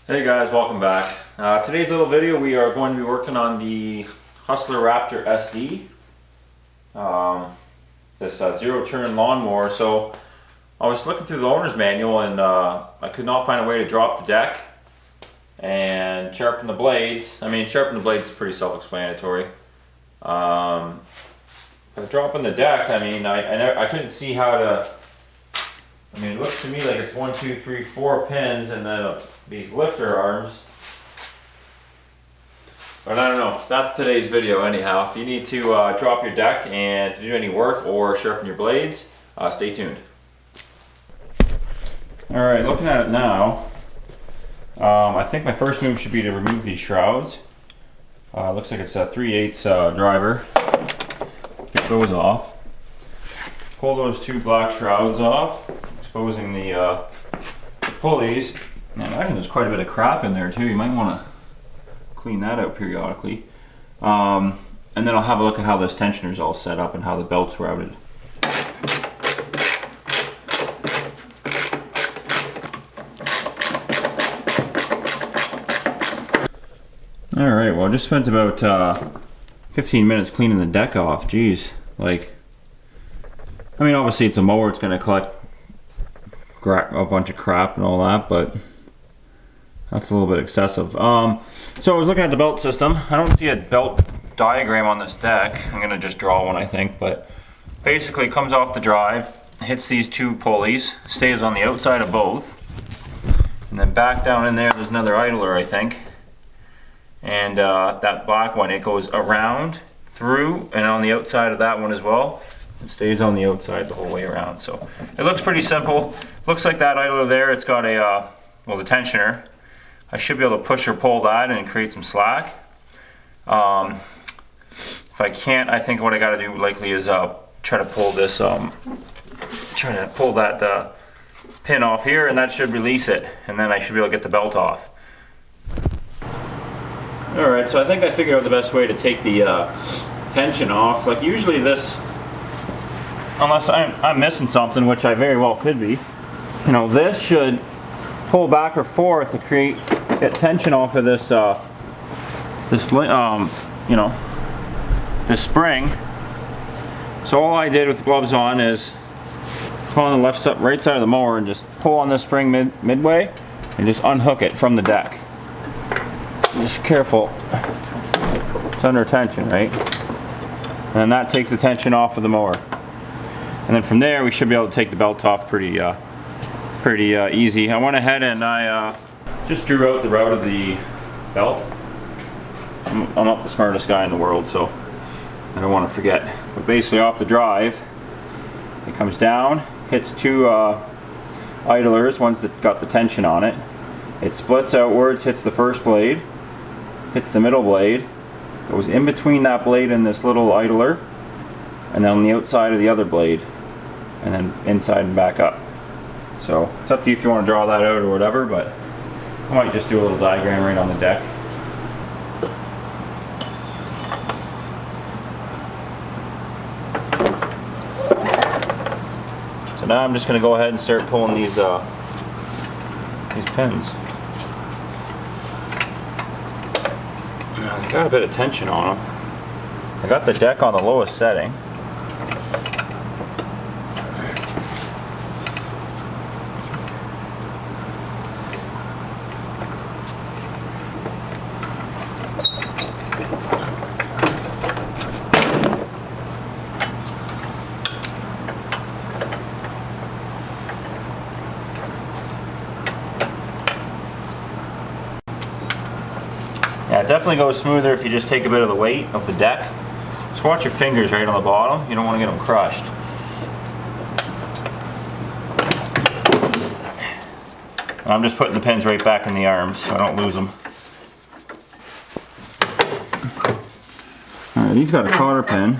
Hey guys, welcome back. Today's little video we are going to be working on the Hustler Raptor SD, this zero turn lawnmower. So I was looking through the owner's manual and I could not find a way to drop the deck and sharpen the blades. I mean, sharpen the blades is pretty self-explanatory. But dropping the deck, I mean, I couldn't see how to. I mean, it looks to me like it's 1, 2, 3, 4 pins and then these lifter arms. But I don't know. That's today's video anyhow. If you need to drop your deck and do any work or sharpen your blades, stay tuned. Alright, looking at it now, I think my first move should be to remove these shrouds. Looks like it's a 3/8 driver. Get those off. Pull those two black shrouds off, exposing the pulleys. And I imagine there's quite a bit of crap in there too. You might want to clean that out periodically. And then I'll have a look at how this tensioner is all set up and how the belt's routed. Alright, well I just spent about 15 minutes cleaning the deck off. Jeez, like, I mean, obviously it's a mower, it's going to collect a bunch of crap and all that, but that's a little bit excessive. So I was looking at the belt system. I don't see a belt diagram on this deck. I'm going to just draw one, I think, but basically it comes off the drive, hits these two pulleys, stays on the outside of both, and then back down in there's another idler, I think. And that black one, it goes around, through, and on the outside of that one as well. It stays on the outside the whole way around. So it looks pretty simple. Looks like that idler there, it's got a, well, the tensioner. I should be able to push or pull that and create some slack. If I can't, I think what I gotta do likely is try to pull this, try to pull that pin off here, and that should release it. And then I should be able to get the belt off. Alright, so I think I figured out the best way to take the tension off. Like usually this, unless I'm missing something, which I very well could be, you know, this should pull back or forth to get tension off of this, you know, this spring. So all I did with the gloves on is pull on the right side of the mower and just pull on this spring midway and just unhook it from the deck. Just careful, it's under tension, right? And then that takes the tension off of the mower. And then from there we should be able to take the belt off pretty easy. I went ahead and I just drew out the route of the belt. I'm not the smartest guy in the world, so I don't want to forget. But basically off the drive, it comes down, hits two idlers, one's that got the tension on it. It splits outwards, hits the first blade, hits the middle blade, goes in between that blade and this little idler, and then on the outside of the other blade, and then inside and back up. So it's up to you if you want to draw that out or whatever, but I might just do a little diagram right on the deck. So now I'm just going to go ahead and start pulling these pins. Got a bit of tension on them. I got the deck on the lowest setting. Yeah, it definitely goes smoother if you just take a bit of the weight of the deck. Just watch your fingers right on the bottom. You don't want to get them crushed. I'm just putting the pins right back in the arms so I don't lose them. Alright, he's got a cotter pin.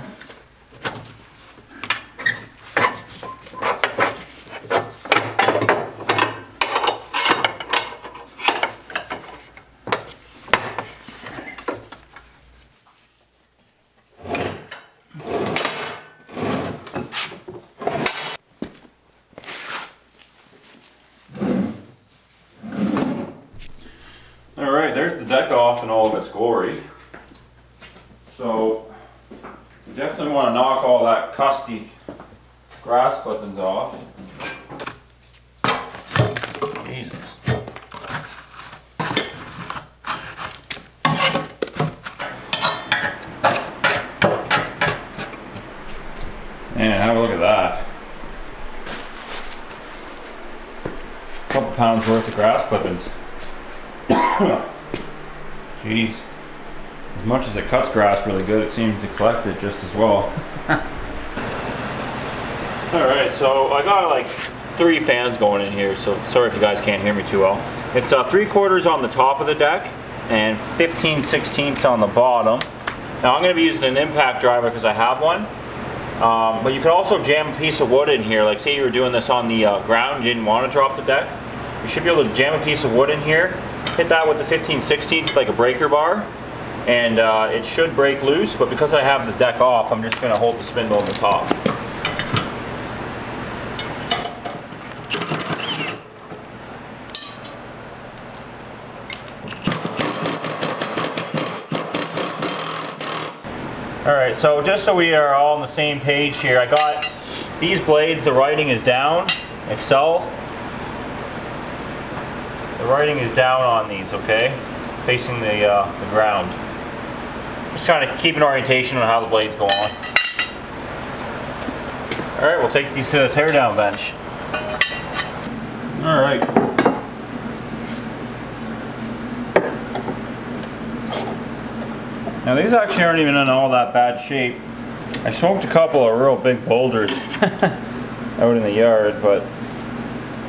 there's the deck off in all of its glory. So you definitely want to knock all that custy grass clippings off. Jesus. Man, have a look at that. A couple pounds worth of grass clippings. Jeez. As much as it cuts grass really good, it seems to collect it just as well. Alright, so I got like 3 fans going in here, so sorry if you guys can't hear me too well. It's 3/4 on the top of the deck and 15/16 on the bottom. Now I'm going to be using an impact driver because I have one. But you could also jam a piece of wood in here, like say you were doing this on the ground, you didn't want to drop the deck. You should be able to jam a piece of wood in here, hit that with the 15/16 like a breaker bar, and it should break loose, but because I have the deck off, I'm just going to hold the spindle on the top. Alright, so just so we are all on the same page here, I got these blades, the writing is down, Excel. The writing is down on these, okay? Facing the ground. Just trying to keep an orientation on how the blades go on. Alright, we'll take these to the teardown bench. Alright. Now these actually aren't even in all that bad shape. I smoked a couple of real big boulders out in the yard, but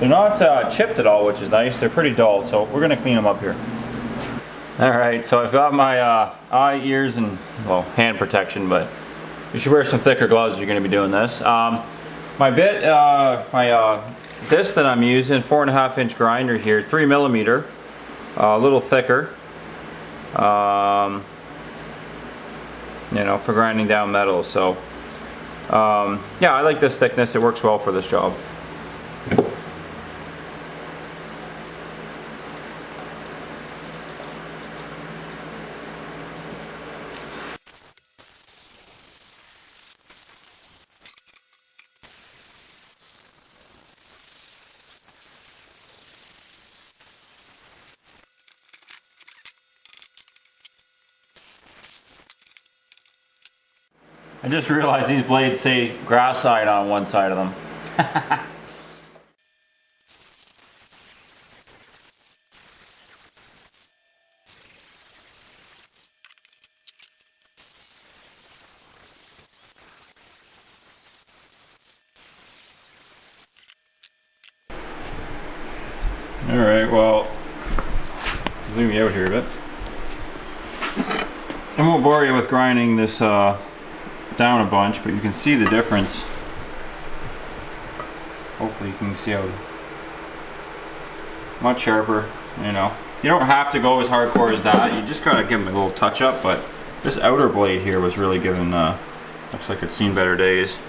they're not chipped at all, which is nice. They're pretty dull, so we're gonna clean them up here. Alright, so I've got my eye, ears, and, well, hand protection, but you should wear some thicker gloves if you're gonna be doing this. My disc that I'm using, 4.5 inch grinder here, 3mm, a little thicker. You know, for grinding down metal. So yeah, I like this thickness. It works well for this job. I just realized these blades say grass side on one side of them. Alright, well, zoom you out here a bit. I won't bore you with grinding this down a bunch, but you can see the difference. Hopefully you can see how much sharper, you know. You don't have to go as hardcore as that, you just gotta give them a little touch up, but this outer blade here was really giving, looks like it's seen better days.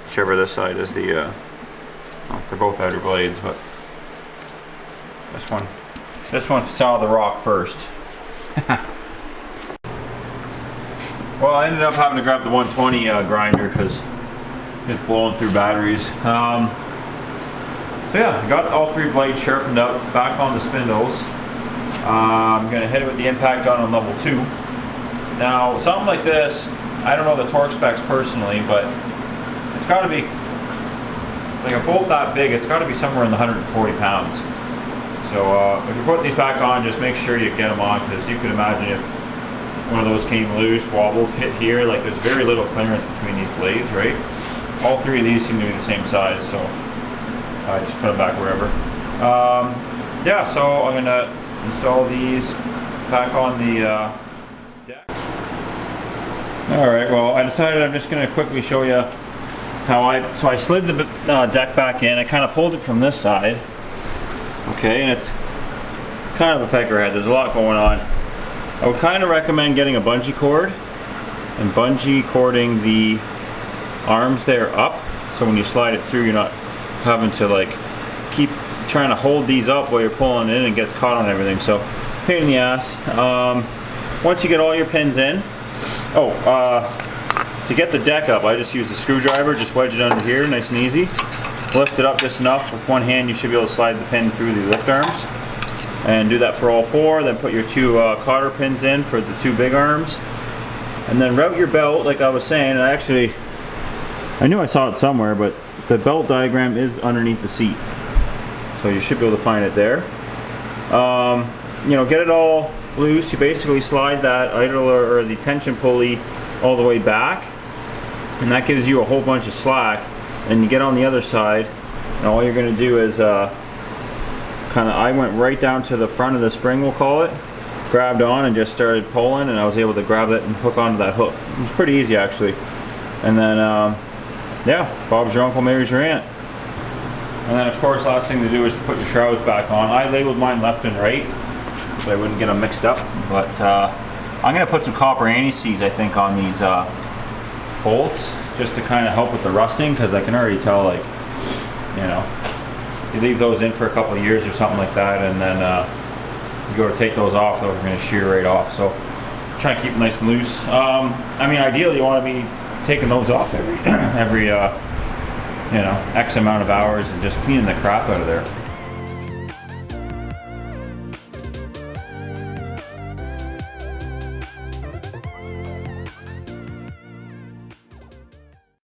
Whichever this side is the, well, they're both outer blades, but this one saw the rock first. Well, I ended up having to grab the 120 grinder because it's blowing through batteries. So yeah, I got all 3 blades sharpened up, back on the spindles. I'm going to hit it with the impact gun on level 2. Now, something like this, I don't know the torque specs personally, but it's got to be, like a bolt that big, it's got to be somewhere in the 140 pounds. So if you put these back on, just make sure you get them on, because you can imagine if one of those came loose, wobbled, hit here, like there's very little clearance between these blades, right? All 3 of these seem to be the same size, so I just put them back wherever. Yeah, so I'm gonna install these back on the deck. Alright, well, I decided I'm just gonna quickly show you how I slid the deck back in. I kind of pulled it from this side. Okay, and it's kind of a peckerhead. There's a lot going on. I would kind of recommend getting a bungee cord and bungee cording the arms there up, so when you slide it through, you're not having to like keep trying to hold these up while you're pulling in and it gets caught on everything. So pain in the ass. Once you get all your pins in, to get the deck up, I just use the screwdriver, just wedge it under here, nice and easy. Lift it up just enough. With one hand, you should be able to slide the pin through the lift arms. And do that for all four. Then put your two cotter pins in for the two big arms. And then route your belt, like I was saying. I knew I saw it somewhere, but the belt diagram is underneath the seat. So you should be able to find it there. You know, get it all loose. You basically slide that idler or the tension pulley all the way back, and that gives you a whole bunch of slack. And you get on the other side, and all you're going to do is I went right down to the front of the spring, we'll call it, grabbed on and just started pulling, and I was able to grab it and hook onto that hook. It was pretty easy actually. And then yeah, Bob's your uncle, Mary's your aunt. And then of course, last thing to do is to put your shrouds back on. I labeled mine left and right so I wouldn't get them mixed up, but I'm going to put some copper anti-seize, I think, on these bolts, just to kind of help with the rusting, because I can already tell, like, you know, you leave those in for a couple of years or something like that, and then you go to take those off, those are going to shear right off. So try and keep them nice and loose. I mean, ideally you want to be taking those off every you know, X amount of hours and just cleaning the crap out of there.